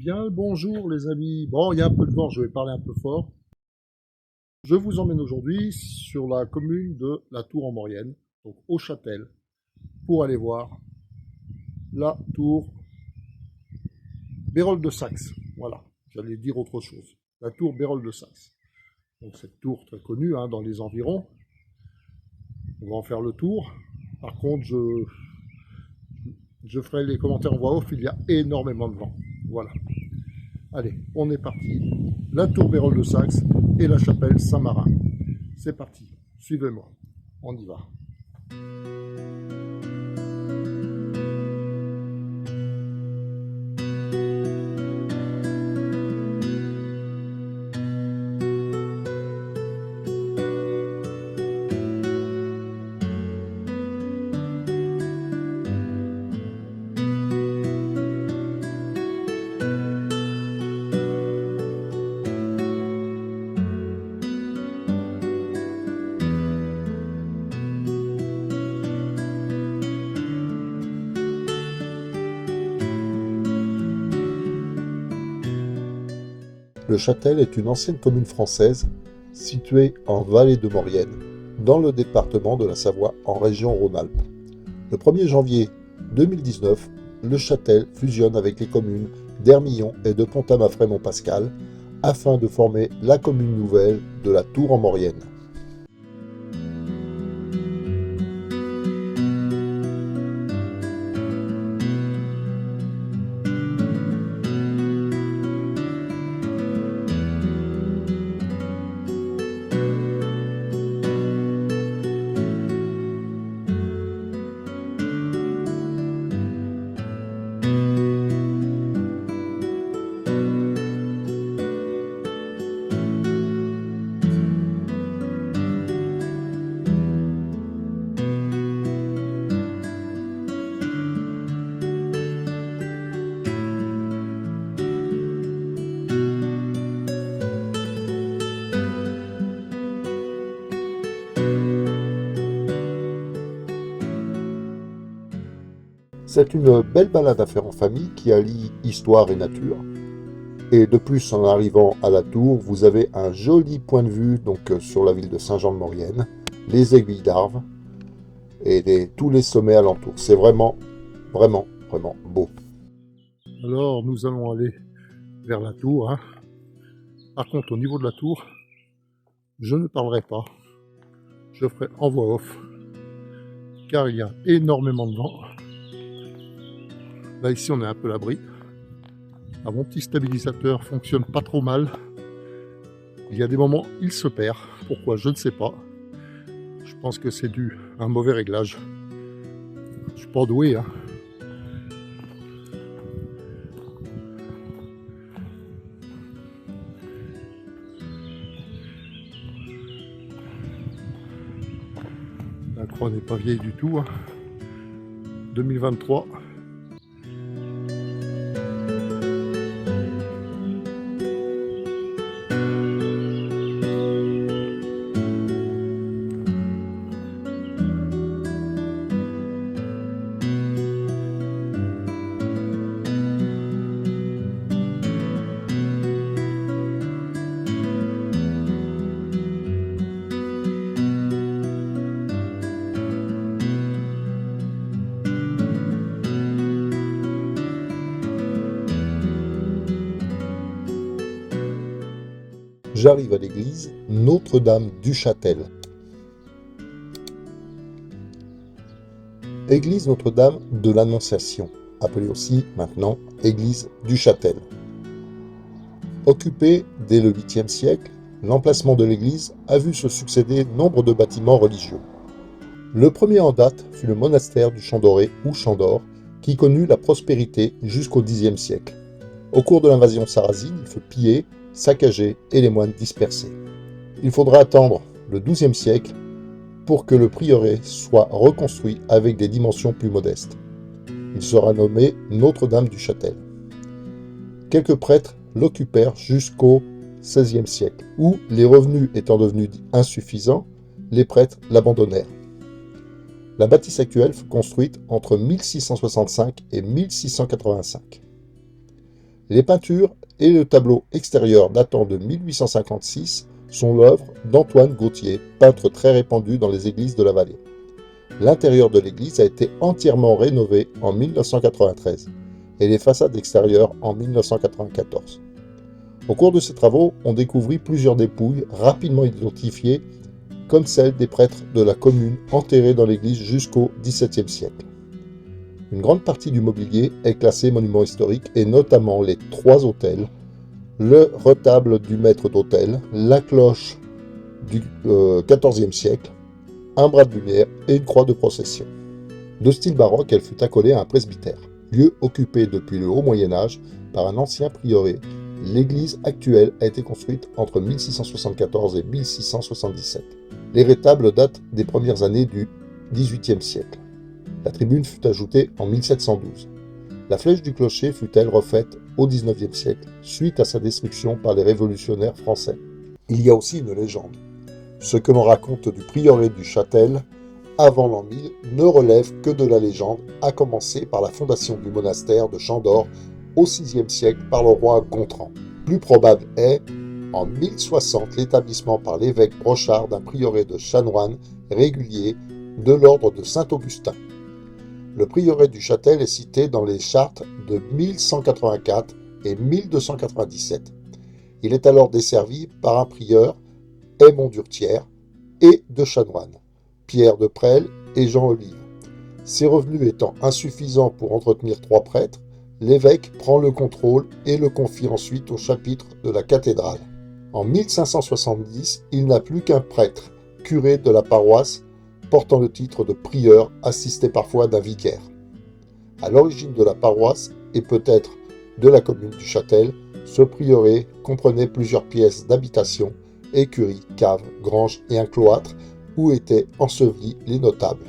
Bien le bonjour les amis. Bon, il y a un peu de vent, je vais parler un peu fort. Je vous emmène aujourd'hui sur la commune de la Tour en Maurienne, donc au Châtel, pour aller voir la tour Bérol de Saxe. Voilà, j'allais dire autre chose. La tour Bérol de Saxe. Donc cette tour très connue dans les environs. On va en faire le tour. Par contre, je ferai les commentaires en voix off, il y a énormément de vent. Voilà. Allez, on est parti. La tour Bérol de Saxe et la chapelle Saint-Marin. C'est parti, suivez-moi, on y va. Le Châtel est une ancienne commune française située en vallée de Maurienne, dans le département de la Savoie, en région Rhône-Alpes. Le 1er janvier 2019, le Châtel fusionne avec les communes d'Hermillon et de Pont-à-Mafrey-Montpascal afin de former la commune nouvelle de la Tour en Maurienne. C'est une belle balade à faire en famille qui allie histoire et nature. Et de plus, en arrivant à la tour, vous avez un joli point de vue sur la ville de Saint-Jean-de-Maurienne, les aiguilles d'Arves et tous les sommets alentours. C'est vraiment beau. Alors nous allons aller vers la tour. Par contre, au niveau de la tour, je ne parlerai pas. Je ferai en voix off, car il y a énormément de vent. Là ici on est un peu à l'abri. Mon petit stabilisateur fonctionne pas trop mal. Il y a des moments il se perd. Pourquoi je ne sais pas. Je pense que c'est dû à un mauvais réglage. Je suis pas doué La croix n'est pas vieille du tout 2023. J'arrive à l'église Notre-Dame du Châtel. Église Notre-Dame de l'Annonciation, appelée aussi maintenant Église du Châtel. Occupée dès le 8e siècle, l'emplacement de l'église a vu se succéder nombre de bâtiments religieux. Le premier en date fut le monastère du Champ Doré ou Champ d'Or, qui connut la prospérité jusqu'au Xe siècle. Au cours de l'invasion sarrasine, il fut pillé, saccagé et les moines dispersés. Il faudra attendre le XIIe siècle pour que le prieuré soit reconstruit avec des dimensions plus modestes. Il sera nommé Notre-Dame du Châtel. Quelques prêtres l'occupèrent jusqu'au XVIe siècle, où, les revenus étant devenus insuffisants, les prêtres l'abandonnèrent. La bâtisse actuelle fut construite entre 1665 et 1685. Les peintures et le tableau extérieur datant de 1856 sont l'œuvre d'Antoine Gautier, peintre très répandu dans les églises de la vallée. L'intérieur de l'église a été entièrement rénové en 1993 et les façades extérieures en 1994. Au cours de ces travaux, on découvrit plusieurs dépouilles rapidement identifiées comme celles des prêtres de la commune enterrés dans l'église jusqu'au XVIIe siècle. Une grande partie du mobilier est classé monument historique et notamment les 3 autels, le retable du maître d'autel, la cloche du XIVe siècle, un bras de lumière et une croix de procession. De style baroque, elle fut accolée à un presbytère, lieu occupé depuis le haut Moyen-Âge par un ancien prieuré. L'église actuelle a été construite entre 1674 et 1677. Les rétables datent des premières années du XVIIIe siècle. La tribune fut ajoutée en 1712. La flèche du clocher fut elle refaite au XIXe siècle, suite à sa destruction par les révolutionnaires français. Il y a aussi une légende. Ce que l'on raconte du prieuré du Châtel avant l'an 1000 ne relève que de la légende, à commencer par la fondation du monastère de Chandor au VIe siècle par le roi Gontran. Plus probable est, en 1060, l'établissement par l'évêque Brochard d'un prieuré de chanoines réguliers de l'ordre de Saint-Augustin. Le prieuré du Châtel est cité dans les chartes de 1184 et 1297. Il est alors desservi par un prieur, Aymon d'Urtière, et 2 chanoines, Pierre de Presles et Jean Olive. Ses revenus étant insuffisants pour entretenir 3 prêtres, l'évêque prend le contrôle et le confie ensuite au chapitre de la cathédrale. En 1570, il n'a plus qu'un prêtre, curé de la paroisse, portant le titre de prieur, assisté parfois d'un vicaire. À l'origine de la paroisse, et peut-être de la commune du Châtel, ce prieuré comprenait plusieurs pièces d'habitation, écuries, caves, granges et un cloître où étaient ensevelis les notables.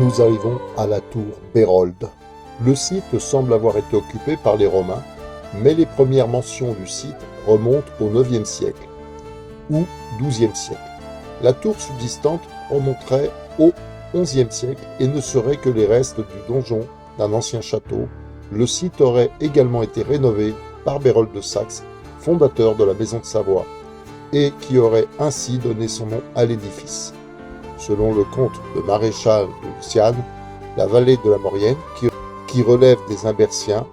nous arrivons à la tour Bérold. Le site semble avoir été occupé par les Romains, mais les premières mentions du site remontent au IXe siècle ou XIIe siècle. La tour subsistante remonterait au XIe siècle et ne serait que les restes du donjon d'un ancien château. Le site aurait également été rénové par Bérold de Saxe, fondateur de la Maison de Savoie, et qui aurait ainsi donné son nom à l'édifice. Selon le conte de Maréchal de Luciane, la vallée de la Maurienne, qui relève des Imbertiens,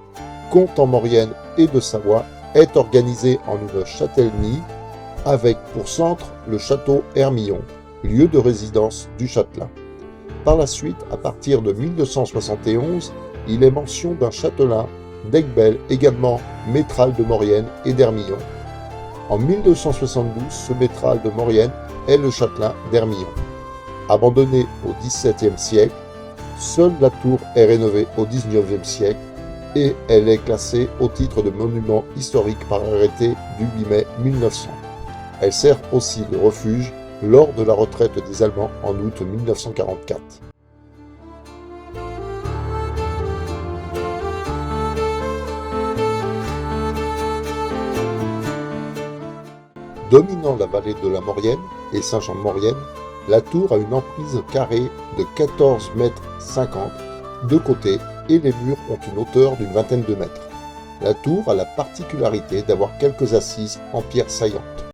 comte en Maurienne et de Savoie, est organisée en une châtellenie avec pour centre le château Hermillon, lieu de résidence du châtelain. Par la suite, à partir de 1271, il est mention d'un châtelain d'Aiguebel, également métral de Maurienne et d'Hermillon. En 1272, ce métral de Maurienne est le châtelain d'Hermillon. Abandonnée au XVIIe siècle, seule la tour est rénovée au XIXe siècle et elle est classée au titre de monument historique par arrêté du 8 mai 1900. Elle sert aussi de refuge lors de la retraite des Allemands en août 1944. Dominant la vallée de la Maurienne et Saint-Jean-de-Maurienne, la tour a une emprise carrée de 14,50 m de côté et les murs ont une hauteur d'une vingtaine de mètres. La tour a la particularité d'avoir quelques assises en pierre saillante.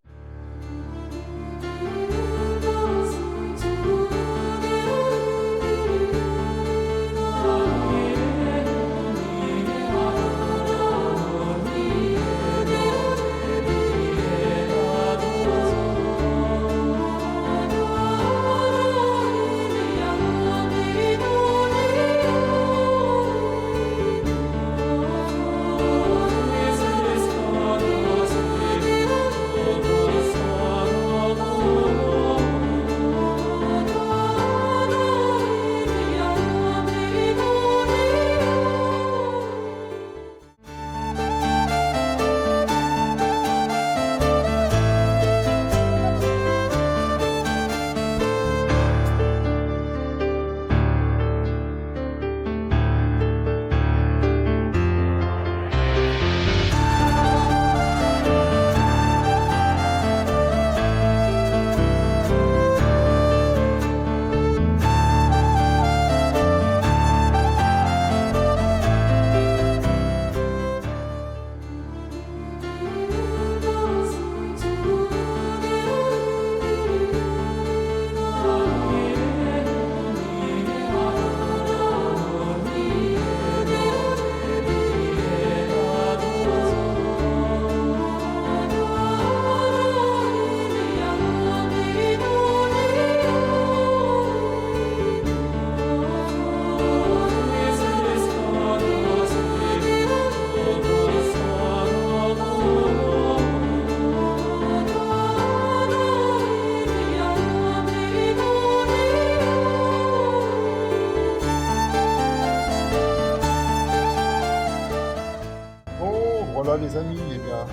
Voilà les amis, eh bien,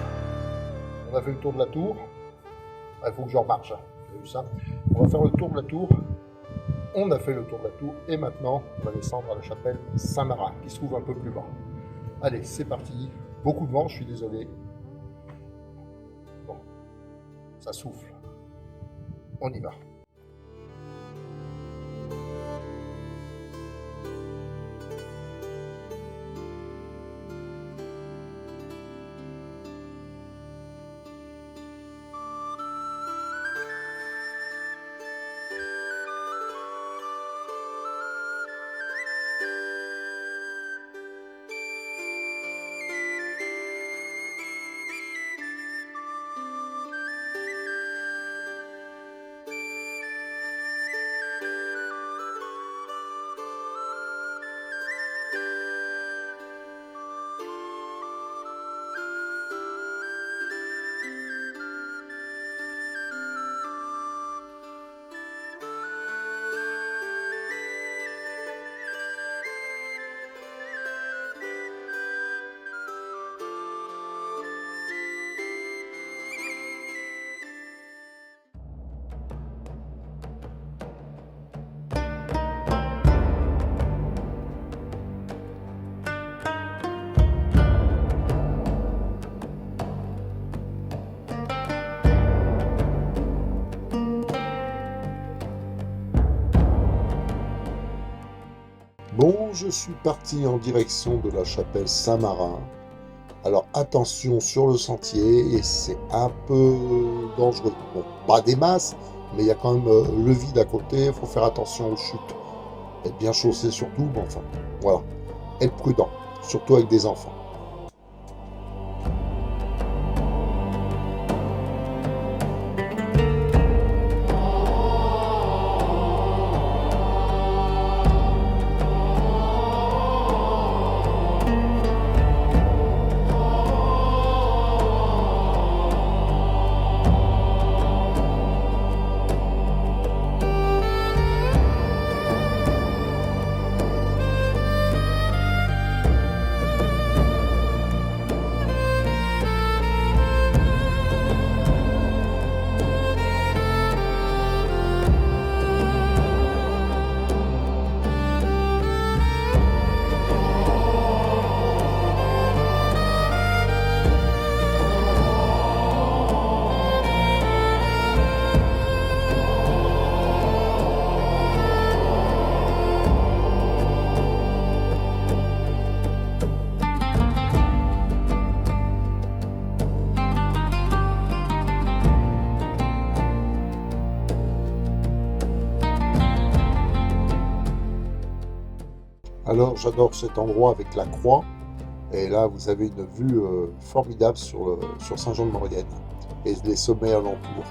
on a fait le tour de la tour. Ah, il faut que je remarche, j'ai vu ça. On va faire le tour de la tour. On a fait le tour de la tour et maintenant on va descendre à la chapelle Saint-Marin qui se trouve un peu plus bas. Allez, c'est parti. Beaucoup de vent, je suis désolé. Bon, ça souffle. On y va. Bon, je suis parti en direction de la chapelle Saint-Marin. Alors attention sur le sentier, et c'est un peu dangereux. Bon, pas des masses, mais il y a quand même le vide à côté, il faut faire attention aux chutes. Être bien chaussé surtout, mais enfin, voilà. Être prudent, surtout avec des enfants. Alors j'adore cet endroit avec la croix. Et là, vous avez une vue formidable sur Saint-Jean-de-Maurienne et les sommets alentours.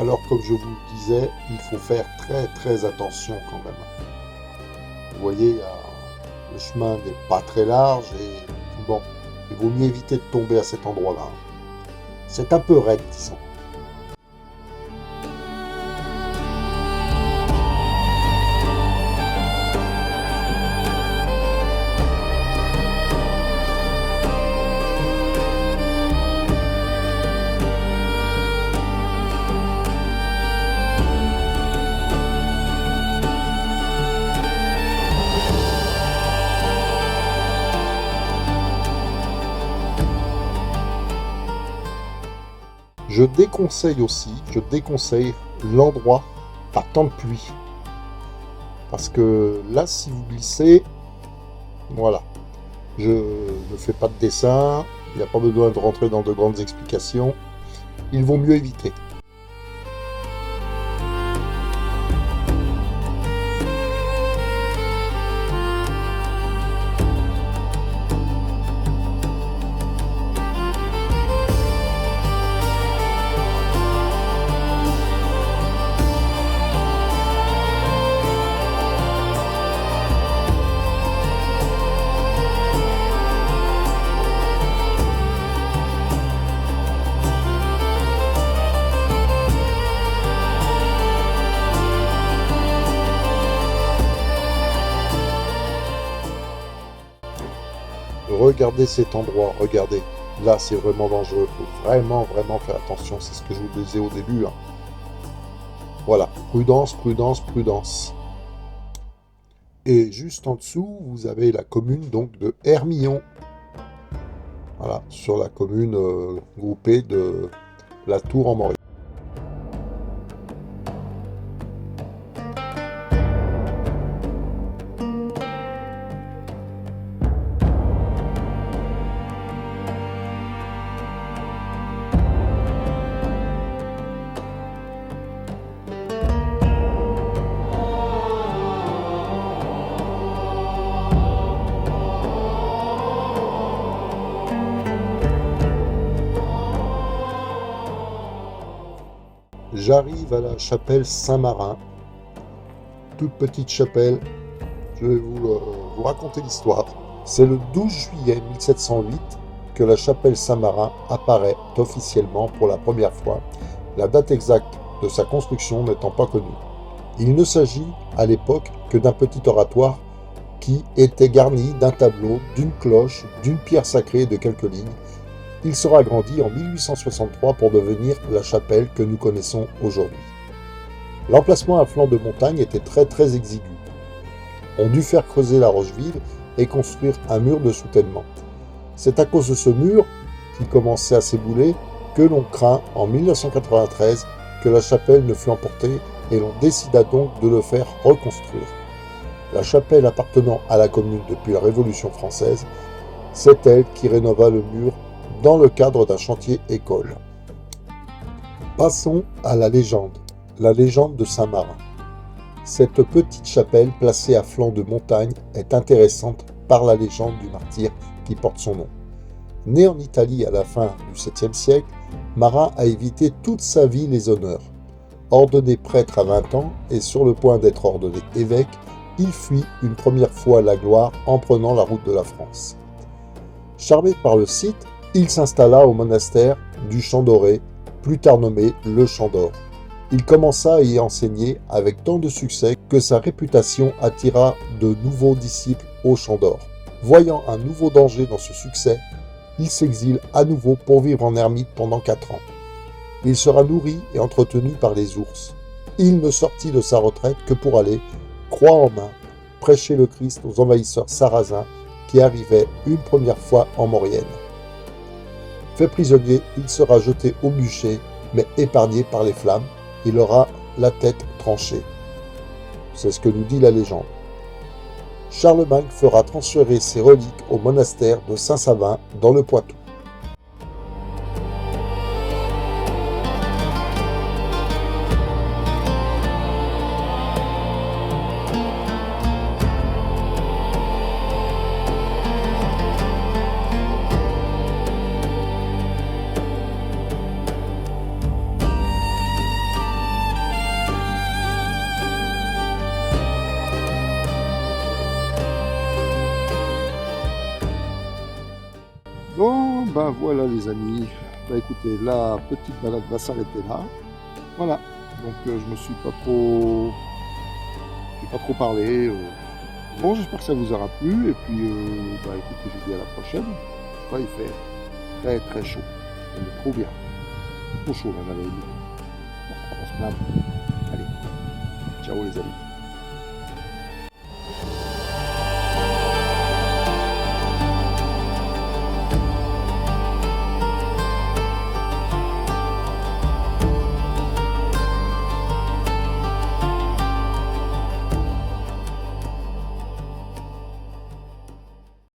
Alors, comme je vous le disais, il faut faire très attention quand même. Vous voyez, le chemin n'est pas très large et bon, il vaut mieux éviter de tomber à cet endroit-là. C'est un peu raide, disons. Je déconseille l'endroit à temps de pluie. Parce que là, si vous glissez, voilà. Je ne fais pas de dessin, il n'y a pas besoin de rentrer dans de grandes explications. Il vaut mieux éviter. Regardez cet endroit, regardez. Là, c'est vraiment dangereux. Il faut vraiment faire attention. C'est ce que je vous disais au début. Voilà, prudence. Et juste en dessous, vous avez la commune donc de Hermillon. Voilà, sur la commune groupée de la Tour-en-Maurienne. J'arrive à la chapelle Saint-Marin, toute petite chapelle. Je vais vous raconter l'histoire. C'est le 12 juillet 1708 que la chapelle Saint-Marin apparaît officiellement pour la première fois, la date exacte de sa construction n'étant pas connue. Il ne s'agit à l'époque que d'un petit oratoire qui était garni d'un tableau, d'une cloche, d'une pierre sacrée et de quelques lignes. Il sera agrandi en 1863 pour devenir la chapelle que nous connaissons aujourd'hui. L'emplacement à flanc de montagne était très exigu. On dut faire creuser la roche vive et construire un mur de soutènement. C'est à cause de ce mur, qui commençait à s'ébouler, que l'on craint en 1993 que la chapelle ne fût emportée et l'on décida donc de le faire reconstruire. La chapelle appartenant à la commune depuis la Révolution française, c'est elle qui rénova le mur dans le cadre d'un chantier école. Passons à la légende de Saint-Marin. Cette petite chapelle placée à flanc de montagne est intéressante par la légende du martyr qui porte son nom. Né en Italie à la fin du 7e siècle, Marin a évité toute sa vie les honneurs. Ordonné prêtre à 20 ans et sur le point d'être ordonné évêque, il fuit une première fois la gloire en prenant la route de la France. Charmé par le site, il s'installa au monastère du Champ Doré, plus tard nommé le Champ d'Or. Il commença à y enseigner avec tant de succès que sa réputation attira de nouveaux disciples au Champ d'Or. Voyant un nouveau danger dans ce succès, il s'exile à nouveau pour vivre en ermite pendant 4 ans. Il sera nourri et entretenu par les ours. Il ne sortit de sa retraite que pour aller, croix en main, prêcher le Christ aux envahisseurs sarrasins qui arrivaient une première fois en Maurienne. Fait prisonnier, il sera jeté au bûcher, mais épargné par les flammes. Il aura la tête tranchée. C'est ce que nous dit la légende. Charlemagne fera transférer ses reliques au monastère de Saint-Savin dans le Poitou. Bon, ben voilà les amis. Bah écoutez, la petite balade va s'arrêter là. Voilà. Donc je me suis pas trop... J'ai pas trop parlé. Bon, j'espère que ça vous aura plu. Et puis, bah écoutez, je vous dis à la prochaine. Là, il fait très chaud. On est trop bien. Trop chaud même à la limite. Bon, on va pas se plaindre. Allez. Ciao les amis.